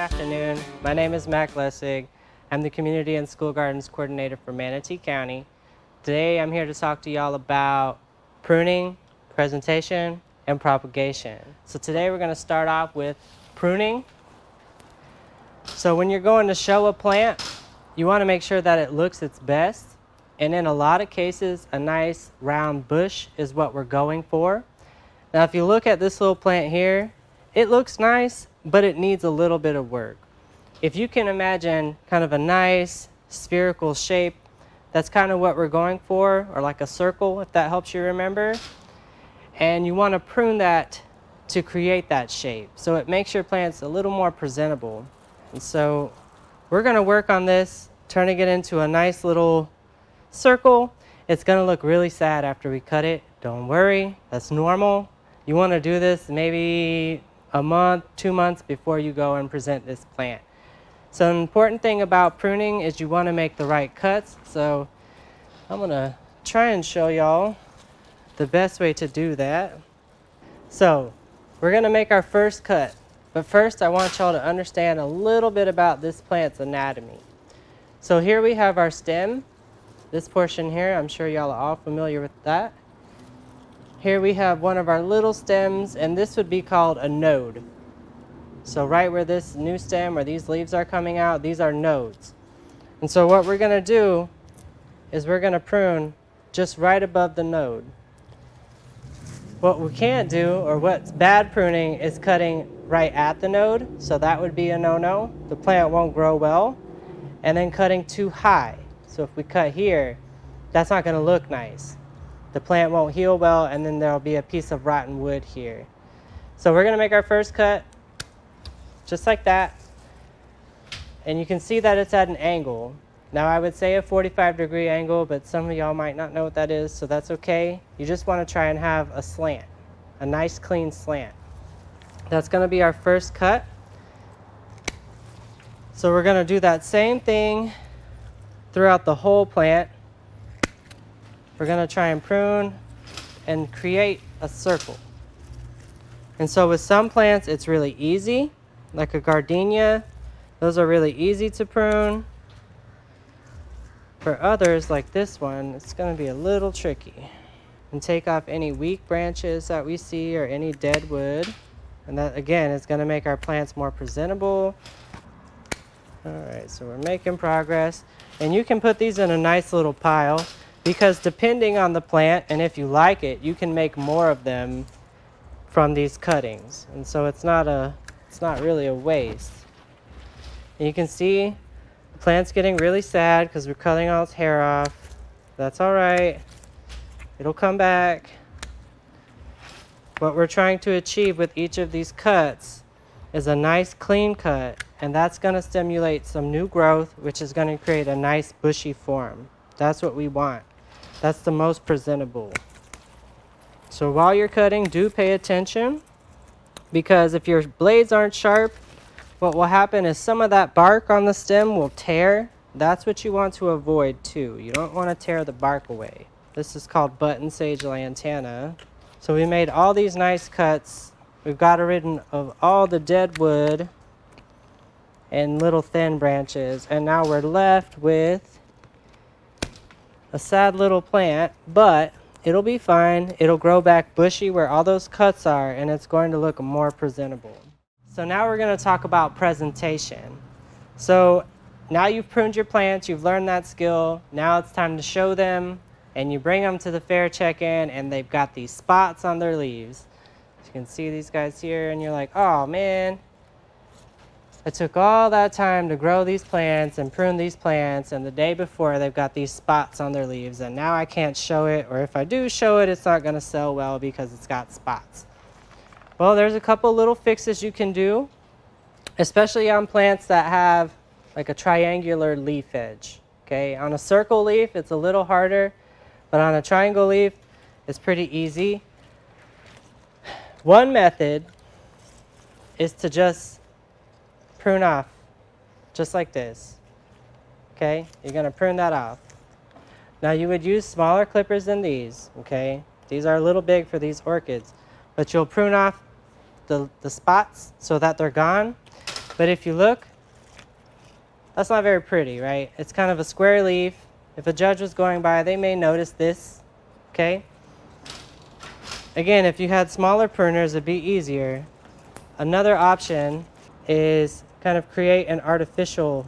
afternoon. My name is Mac Lessig. I'm the Community and School Gardens Coordinator for Manatee County. Today I'm here to talk to y'all about pruning, presentation, and propagation. So today we're going to start off with pruning. So when you're going to show a plant, you want to make sure that it looks its best. And in a lot of cases, a nice round bush is what we're going for. Now if you look at this little plant here, it looks nice, but it needs a little bit of work. If you can imagine kind of a nice spherical shape, that's kind of what we're going for, or like a circle, if that helps you remember. And you want to prune that to create that shape, so it makes your plants a little more presentable. And so we're going to work on this, turning it into a nice little circle. It's going to look really sad after we cut it. Don't worry, that's normal. You want to do this maybe a month, 2 months before you go and present this plant. So an important thing about pruning is you want to make the right cuts. So I'm going to try and show y'all the best way to do that. So we're going to make our first cut. But first I want y'all to understand a little bit about this plant's anatomy. So here we have our stem. This portion here, I'm sure y'all are all familiar with that. Here we have one of our little stems, and this would be called a node. So right where this new stem, where these leaves are coming out, these are nodes. And so what we're going to do is we're going to prune just right above the node. What we can't do, or what's bad pruning, is cutting right at the node. So that would be a no-no. The plant won't grow well. And then cutting too high. So if we cut here, that's not going to look nice. The plant won't heal well, and then there'll be a piece of rotten wood here. So we're going to make our first cut just like that. And you can see that it's at an angle. Now I would say a 45-degree angle, but some of y'all might not know what that is, so that's okay. You just want to try and have a slant, a nice clean slant. That's going to be our first cut. So we're going to do that same thing throughout the whole plant. We're going to try and prune and create a circle. And so with some plants it's really easy, like a gardenia. Those are really easy to prune. For others, like this one, it's going to be a little tricky. And take off any weak branches that we see or any dead wood. And that, again, is going to make our plants more presentable. Alright, so we're making progress. And you can put these in a nice little pile, because depending on the plant, and if you like it, you can make more of them from these cuttings. And so it's not really a waste. And you can see the plant's getting really sad because we're cutting all its hair off. That's alright. It'll come back. What we're trying to achieve with each of these cuts is a nice clean cut, and that's going to stimulate some new growth, which is going to create a nice bushy form. That's what we want. That's the most presentable. So while you're cutting, do pay attention, because if your blades aren't sharp, what will happen is some of that bark on the stem will tear. That's what you want to avoid too. You don't want to tear the bark away. This is called button sage lantana. So we made all these nice cuts. We've got rid of all the dead wood and little thin branches, and now we're left with a sad little plant, but it'll be fine. It'll grow back bushy where all those cuts are, and it's going to look more presentable. So now we're going to talk about presentation. So now you've pruned your plants, you've learned that skill. Now it's time to show them, and you bring them to the fair check-in, and they've got these spots on their leaves. You can see these guys here, and you're like, oh man, I took all that time to grow these plants and prune these plants, and the day before they've got these spots on their leaves, and now I can't show it, or if I do show it, it's not going to sell well because it's got spots. Well, there's a couple little fixes you can do, especially on plants that have like a triangular leaf edge. Okay, on a circle leaf it's a little harder, but on a triangle leaf it's pretty easy. One method is to just prune off, just like this. Okay, you're going to prune that off. Now you would use smaller clippers than these. Okay, these are a little big for these orchids, but you'll prune off the spots so that they're gone. But if you look, that's not very pretty, right? It's kind of a square leaf. If a judge was going by, they may notice this, okay? Again, if you had smaller pruners, it'd be easier. Another option is kind of create an artificial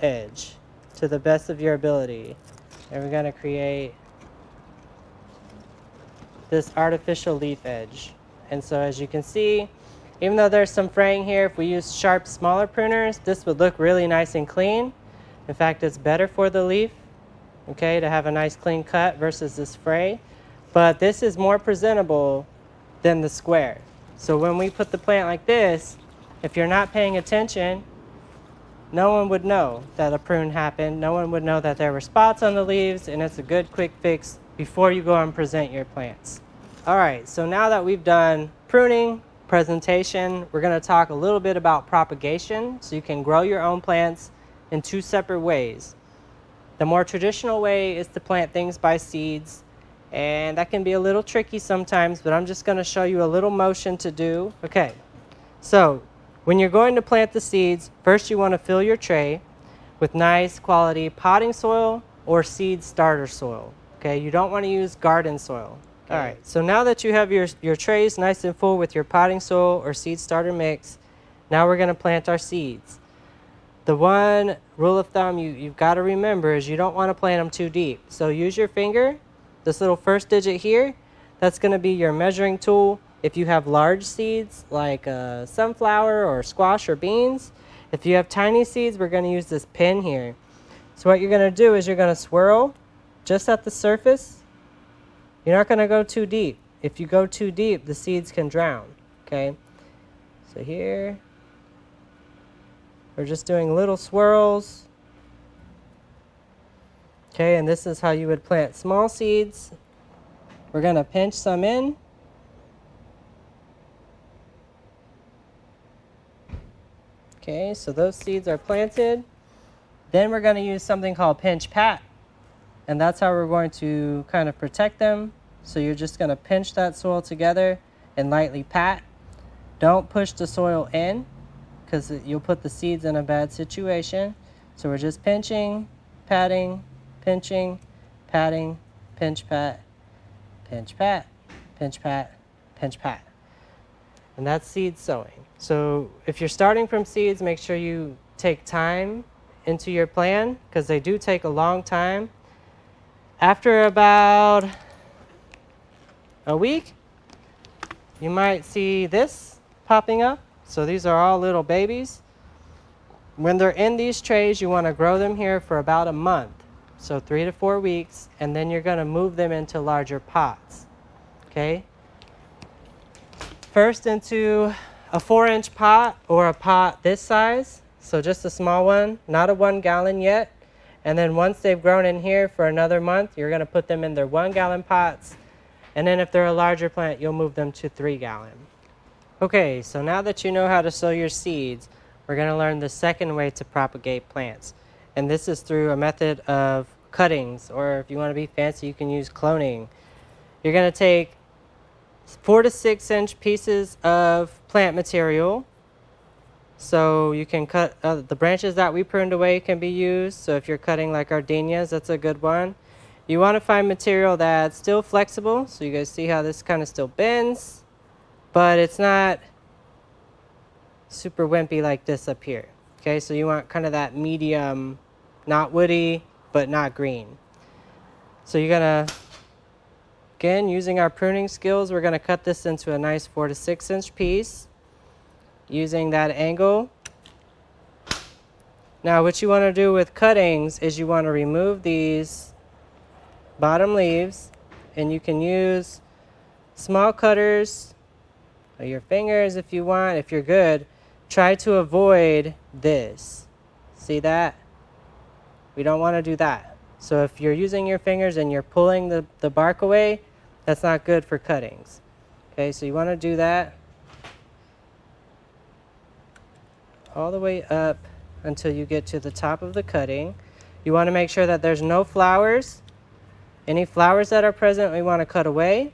edge to the best of your ability. And we're gonna create this artificial leaf edge. And so as you can see, even though there's some fraying here, if we use sharp, smaller pruners, this would look really nice and clean. In fact, it's better for the leaf, okay, to have a nice clean cut versus this fray. But this is more presentable than the square. So when we put the plant like this, if you're not paying attention, no one would know that a prune happened. No one would know that there were spots on the leaves, and it's a good quick fix before you go and present your plants. All right, so now that we've done pruning, presentation, we're going to talk a little bit about propagation, so you can grow your own plants in two separate ways. The more traditional way is to plant things by seeds, and that can be a little tricky sometimes, but I'm just going to show you a little motion to do. Okay, so when you're going to plant the seeds, first you want to fill your tray with nice quality potting soil or seed starter soil. Okay, you don't want to use garden soil. Okay. All right, so now that you have your trays nice and full with your potting soil or seed starter mix, now we're going to plant our seeds. The one rule of thumb you've got to remember is you don't want to plant them too deep. So use your finger, this little first digit here, that's going to be your measuring tool. If you have large seeds like sunflower or squash or beans, if you have tiny seeds, we're going to use this pin here. So what you're going to do is you're going to swirl just at the surface. You're not going to go too deep. If you go too deep, the seeds can drown, okay? So here, we're just doing little swirls. Okay, and this is how you would plant small seeds. We're going to pinch some in. Okay, so those seeds are planted. Then we're going to use something called pinch pat. And that's how we're going to kind of protect them. So you're just going to pinch that soil together and lightly pat. Don't push the soil in because you'll put the seeds in a bad situation. So we're just pinching, patting, pinching, patting, pinch pat, pinch pat, pinch pat, pinch pat. And that's seed sowing. So if you're starting from seeds, make sure you take time into your plan because they do take a long time. After about a week, you might see this popping up. So these are all little babies. When they're in these trays, you want to grow them here for about a month. So 3 to 4 weeks, and then you're going to move them into larger pots. Okay? First into a 4-inch pot or a pot this size. So just a small one, not a 1 gallon yet. And then once they've grown in here for another month, you're going to put them in their 1 gallon pots. And then if they're a larger plant, you'll move them to 3 gallon. Okay, so now that you know how to sow your seeds, we're going to learn the second way to propagate plants. And this is through a method of cuttings, or if you want to be fancy, you can use cloning. You're going to take 4 to 6 inch pieces of plant material. So you can cut the branches that we pruned away can be used. So if you're cutting like gardenias, that's a good one. You want to find material that's still flexible. So you guys see how this kind of still bends, but it's not super wimpy like this up here. Okay, so you want kind of that medium, not woody, but not green. So you're gonna, again, using our pruning skills, we're gonna cut this into a nice 4 to 6 inch piece using that angle. Now what you want to do with cuttings is you want to remove these bottom leaves, and you can use small cutters or your fingers if you want. If you're good, try to avoid this. See that? We don't want to do that. So if you're using your fingers and you're pulling the bark away, that's not good for cuttings. Okay, so you want to do that all the way up until you get to the top of the cutting. You want to make sure that there's no flowers. Any flowers that are present, we want to cut away.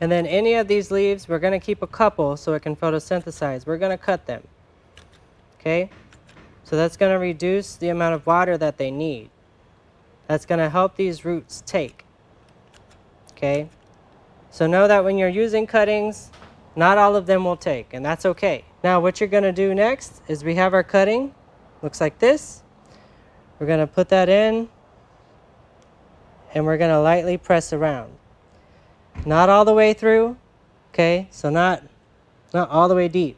And then any of these leaves, we're going to keep a couple so it can photosynthesize. We're going to cut them. okay? So that's going to reduce the amount of water that they need. That's going to help these roots take, okay? So know that when you're using cuttings, not all of them will take, and that's okay. Now what you're going to do next is we have our cutting, looks like this. We're going to put that in, and we're going to lightly press around. Not all the way through, okay? So not all the way deep.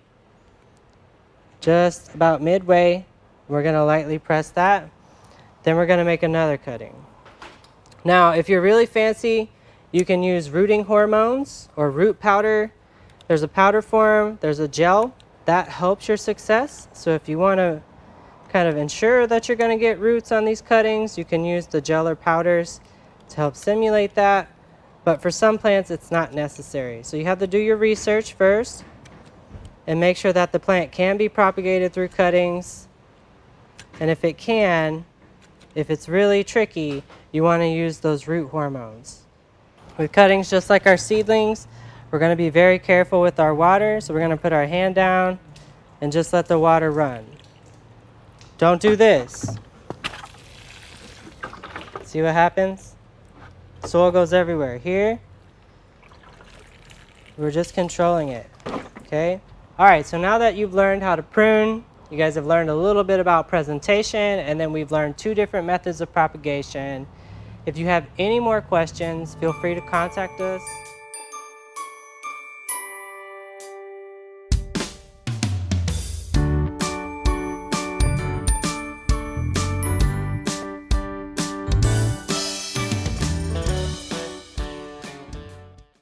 Just about midway, we're going to lightly press that. Then we're going to make another cutting. Now, if you're really fancy, you can use rooting hormones or root powder. There's a powder form, there's a gel. That helps your success. So if you want to kind of ensure that you're going to get roots on these cuttings, you can use the gel or powders to help simulate that. But for some plants, it's not necessary. So you have to do your research first and make sure that the plant can be propagated through cuttings. And if it can, if it's really tricky, you want to use those root hormones. With cuttings, just like our seedlings, we're going to be very careful with our water. So we're going to put our hand down and just let the water run. Don't do this. See what happens? Soil goes everywhere. Here, we're just controlling it, okay? All right, so now that you've learned how to prune, you guys have learned a little bit about presentation, and then we've learned 2 different methods of propagation. If you have any more questions, feel free to contact us.